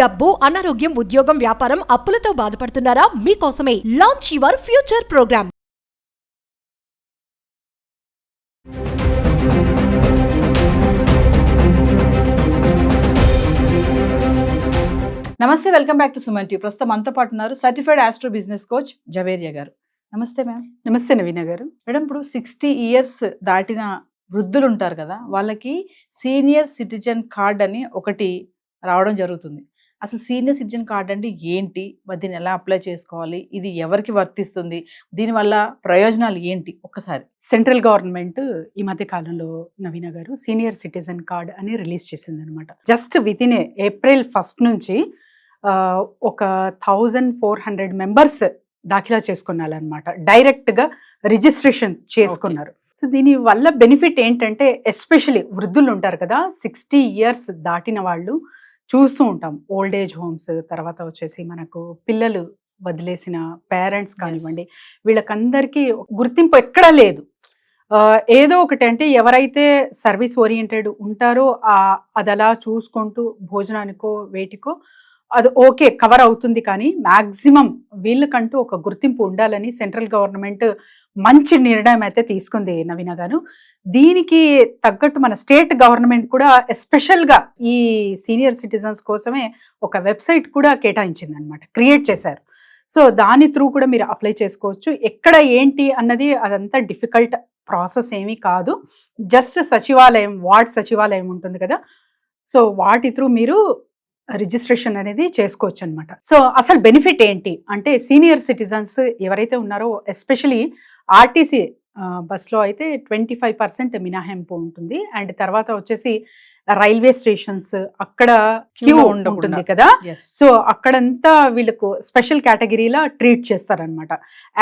డబ్బు, అనారోగ్యం, ఉద్యోగం, వ్యాపారం, అప్పులతో బాధపడుతున్నారా? మీకోసమే లాంచ్ యువర్ ఫ్యూచర్ ప్రోగ్రామ్. నమస్తే, welcome back to Suman TV. ప్రస్తుతం మనతో పాటు ఉన్నారు certified astro business coach Javeria గారు. నమస్తే మ్యామ్. నమస్తే నవీన గారు. మేడం, ఇప్పుడు 60 years దాటిన వృద్ధులు ఉంటారు కదా, వాళ్ళకి సీనియర్ సిటిజన్ కార్డ్ అని ఒకటి రావడం జరుగుతుంది. అసలు సీనియర్ సిటిజన్ కార్డ్ అంటే ఏంటి, మరి దీన్ని ఎలా అప్లై చేసుకోవాలి, ఇది ఎవరికి వర్తిస్తుంది, దీనివల్ల ప్రయోజనాలు ఏంటి ఒక్కసారి? సెంట్రల్ గవర్నమెంట్ ఈ మధ్య కాలంలో నవీన గారు సీనియర్ సిటిజన్ కార్డ్ అని రిలీజ్ చేసింది అనమాట. జస్ట్ విత్ ఇన్ April 1 నుంచి ఒక 1400 మెంబర్స్ దాఖలా చేసుకున్నారనమాట. డైరెక్ట్గా రిజిస్ట్రేషన్ చేసుకున్నారు. సో దీని వల్ల బెనిఫిట్ ఏంటంటే, ఎస్పెషలీ వృద్ధులు ఉంటారు కదా, 60 years దాటిన వాళ్ళు చూస్తూ ఉంటాం. ఓల్డ్ ఏజ్ హోమ్స్, తర్వాత వచ్చేసి మనకు పిల్లలు వదిలేసిన పేరెంట్స్ కానివ్వండి, వీళ్ళకందరికీ గుర్తింపు ఎక్కడా లేదు. ఏదో ఒకటి అంటే, ఎవరైతే సర్వీస్ ఓరియంటెడ్ ఉంటారో అది అలా చూసుకుంటూ భోజనానికో వేటికో అది ఓకే కవర్ అవుతుంది. కానీ మ్యాక్సిమం వీళ్ళకంటూ ఒక గుర్తింపు ఉండాలని సెంట్రల్ గవర్నమెంట్ మంచి నిర్ణయం అయితే తీసుకుంది నవీన గారు. దీనికి తగ్గట్టు మన స్టేట్ గవర్నమెంట్ కూడా ఎస్పెషల్గా ఈ సీనియర్ సిటిజన్స్ కోసమే ఒక వెబ్సైట్ కూడా కేటాయించింది అనమాట, క్రియేట్ చేశారు. సో దాని త్రూ కూడా మీరు అప్లై చేసుకోవచ్చు. ఎక్కడ ఏంటి అన్నది అదంతా డిఫికల్ట్ ప్రాసెస్ ఏమీ కాదు. జస్ట్ సచివాలయం, వార్డ్ సచివాలయం ఉంటుంది కదా, సో వాటి త్రూ మీరు రిజిస్ట్రేషన్ అనేది చేసుకోవచ్చు అనమాట. సో అసలు బెనిఫిట్ ఏంటి అంటే, సీనియర్ సిటిజన్స్ ఎవరైతే ఉన్నారో, ఎస్పెషలీ ఆర్టీసీ బస్లో అయితే 25% మినహాయింపు ఉంటుంది. అండ్ తర్వాత వచ్చేసి రైల్వే స్టేషన్స్ అక్కడ క్యూ ఉంటుంది కదా, సో అక్కడంతా వీళ్ళకు స్పెషల్ కేటగిరీలా ట్రీట్ చేస్తారనమాట.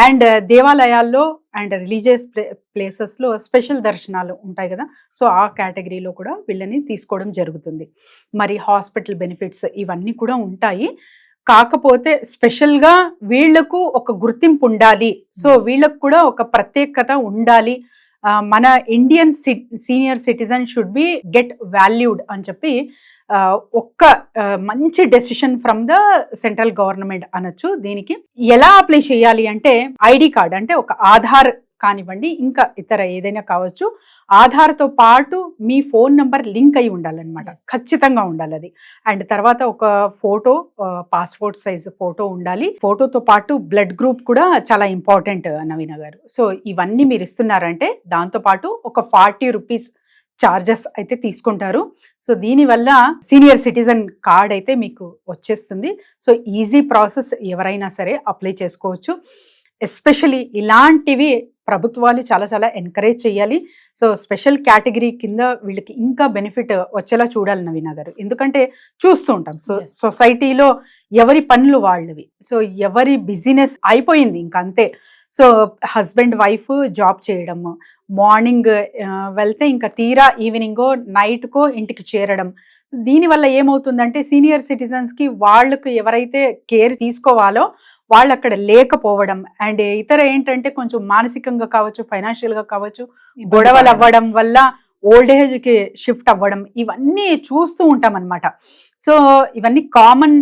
అండ్ దేవాలయాల్లో అండ్ రిలీజియస్ ప్లేసెస్లో స్పెషల్ దర్శనాలు ఉంటాయి కదా, సో ఆ కేటగిరీలో కూడా వీళ్ళని తీసుకోవడం జరుగుతుంది. మరి హాస్పిటల్ బెనిఫిట్స్ ఇవన్నీ కూడా ఉంటాయి. కాకపోతే స్పెషల్గా వీళ్లకు ఒక గుర్తింపు ఉండాలి, సో వీళ్ళకు కూడా ఒక ప్రత్యేకత ఉండాలి. మన Indian senior citizen should be get valued అని చెప్పి ఒక్క మంచి decision from the central government అనొచ్చు. దీనికి ఎలా అప్లై చేయాలి అంటే, ఐడి కార్డ్ అంటే ఒక ఆధార్ కానివ్వండి, ఇంకా ఇతర ఏదైనా కావచ్చు, ఆధార్తో పాటు మీ ఫోన్ నంబర్ లింక్ అయి ఉండాలన్నమాట, ఖచ్చితంగా ఉండాలి అది. అండ్ తర్వాత ఒక ఫోటో, పాస్పోర్ట్ సైజ్ ఫోటో ఉండాలి. ఫోటోతో పాటు బ్లడ్ గ్రూప్ కూడా చాలా ఇంపార్టెంట్ నవీన గారు. సో ఇవన్నీ మీరు ఇస్తున్నారంటే దాంతో పాటు ఒక 40 రూపీస్ చార్జెస్ అయితే తీసుకుంటారు. సో దీనివల్ల సీనియర్ సిటిజన్ కార్డ్ అయితే మీకు వచ్చేస్తుంది. సో ఈజీ ప్రాసెస్, ఎవరైనా సరే అప్లై చేసుకోవచ్చు. ఎస్పెషలీ ఇలాంటివి ప్రభుత్వాలు చాలా చాలా ఎంకరేజ్ చేయాలి. సో స్పెషల్ కేటగిరీ కింద వీళ్ళకి ఇంకా బెనిఫిట్ వచ్చేలా చూడాలి నవీన గారు. ఎందుకంటే చూస్తూ ఉంటాం, సో సొసైటీలో ఎవరి పనులు వాళ్ళవి, సో ఎవరి బిజినెస్ అయిపోయింది ఇంకా అంతే. సో హస్బెండ్ వైఫ్ జాబ్ చేయడం, మార్నింగ్ వెళ్తే ఇంకా తీరా ఈవినింగో నైట్కో ఇంటికి చేరడం. దీనివల్ల ఏమవుతుందంటే, సీనియర్ సిటిజన్స్కి వాళ్ళకు ఎవరైతే కేర్ తీసుకోవాలో వాళ్ళు అక్కడ లేకపోవడం, అండ్ ఇతర ఏంటంటే కొంచెం మానసికంగా కావచ్చు, ఫైనాన్షియల్గా కావచ్చు, గొడవలు అవ్వడం వల్ల ఓల్డ్ ఏజ్కి షిఫ్ట్ అవ్వడం, ఇవన్నీ చూస్తూ ఉంటాం అనమాట. సో ఇవన్నీ కామన్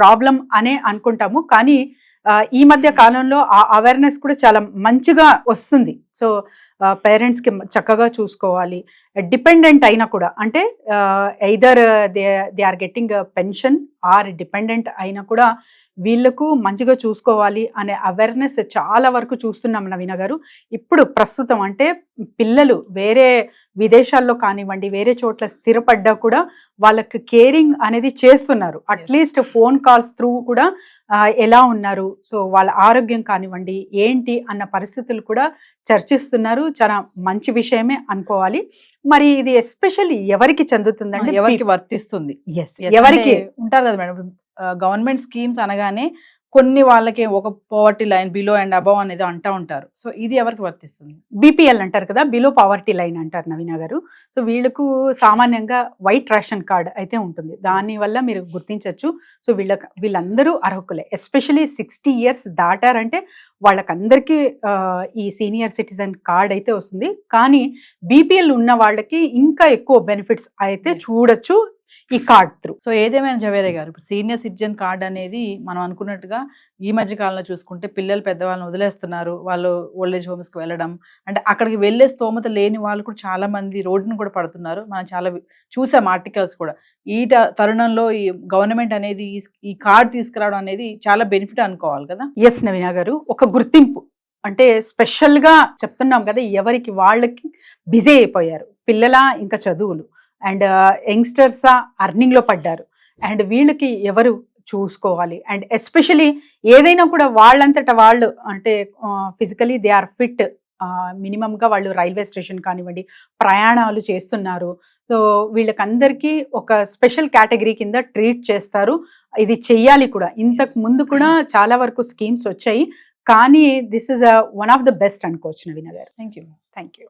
ప్రాబ్లం అనే అనుకుంటాము, కానీ ఈ మధ్య కాలంలో ఆ అవేర్నెస్ కూడా చాలా మంచిగా వస్తుంది. సో పేరెంట్స్కి చక్కగా చూసుకోవాలి. డిపెండెంట్ అయినా కూడా, అంటే either they are getting pension or dependent అయినా కూడా వీళ్ళకు మంచిగా చూసుకోవాలి అనే అవేర్నెస్ చాలా వరకు చూస్తున్నాం నవీన గారు. ఇప్పుడు ప్రస్తుతం అంటే పిల్లలు వేరే విదేశాల్లో కానివ్వండి, వేరే చోట్ల స్థిరపడ్డా కూడా వాళ్ళకి కేరింగ్ అనేది చేస్తున్నారు. అట్లీస్ట్ ఫోన్ కాల్స్ త్రూ కూడా ఎలా ఉన్నారు, సో వాళ్ళ ఆరోగ్యం కానివ్వండి ఏంటి అన్న పరిస్థితులు కూడా చర్చిస్తున్నారు. చాలా మంచి విషయమే అనుకోవాలి. మరి ఇది ఎస్పెషల్లీ ఎవరికి చెందుతుందంటే, ఎవరికి వర్తిస్తుంది? ఎవరికి ఉంటారు కదా మేడం, గవర్నమెంట్ స్కీమ్స్ అనగానే కొన్ని వాళ్ళకి ఒక poverty line, below and above అనేది అంటూ ఉంటారు. సో ఇది ఎవరికి వర్తిస్తుంది? బీపీఎల్ అంటారు కదా, బిలో పవర్టీ లైన్ అంటారు నవీన గారు. సో వీళ్ళకు సామాన్యంగా వైట్ రేషన్ కార్డ్ అయితే ఉంటుంది, దానివల్ల మీరు గుర్తించవచ్చు. సో వీళ్ళందరూ అర్హులే. ఎస్పెషలీ 60 years దాటారంటే వాళ్ళకందరికీ ఈ సీనియర్ సిటిజన్ కార్డ్ అయితే వస్తుంది. కానీ బీపీఎల్ ఉన్న వాళ్ళకి ఇంకా ఎక్కువ బెనిఫిట్స్ అయితే చూడొచ్చు. ఈ కార్డ్ త్రూ. సో ఏదేమైనా జవేరే గారు, ఇప్పుడు సీనియర్ సిటిజన్ కార్డ్ అనేది మనం అనుకున్నట్టుగా ఈ మధ్య కాలంలో చూసుకుంటే పిల్లలు పెద్దవాళ్ళని వదిలేస్తున్నారు, వాళ్ళు ఓల్డేజ్ హోమ్స్కి వెళ్ళడం, అంటే అక్కడికి వెళ్ళే స్తోమత లేని వాళ్ళు కూడా చాలా మంది రోడ్డును కూడా పడుతున్నారు. మనం చాలా చూసాం ఆర్టికల్స్ కూడా. ఈ తరుణంలో ఈ గవర్నమెంట్ అనేది ఈ కార్డ్ తీసుకురావడం అనేది చాలా బెనిఫిట్ అనుకోవాలి కదా. ఎస్ నవీన గారు, ఒక గుర్తింపు అంటే స్పెషల్గా చెప్తున్నాం కదా, ఎవరికి వాళ్ళకి బిజీ అయిపోయారు, పిల్లల ఇంకా చదువులు అండ్ యంగ్స్టర్సా అర్నింగ్లో పడ్డారు, అండ్ వీళ్ళకి ఎవరు చూసుకోవాలి, అండ్ ఎస్పెషలీ ఏదైనా కూడా వాళ్ళంతటా వాళ్ళు అంటే ఫిజికలీ దే ఆర్ ఫిట్, మినిమంగా వాళ్ళు రైల్వే స్టేషన్ కానివ్వండి ప్రయాణాలు చేస్తున్నారు. సో వీళ్ళకందరికీ ఒక స్పెషల్ కేటగిరీ కింద ట్రీట్ చేస్తారు. ఇది చెయ్యాలి కూడా. ఇంతకు ముందు కూడా చాలా వరకు స్కీమ్స్ వచ్చాయి, కానీ this is one of the best అనుకోవచ్చు నవీన గారు. Thank you. Thank you.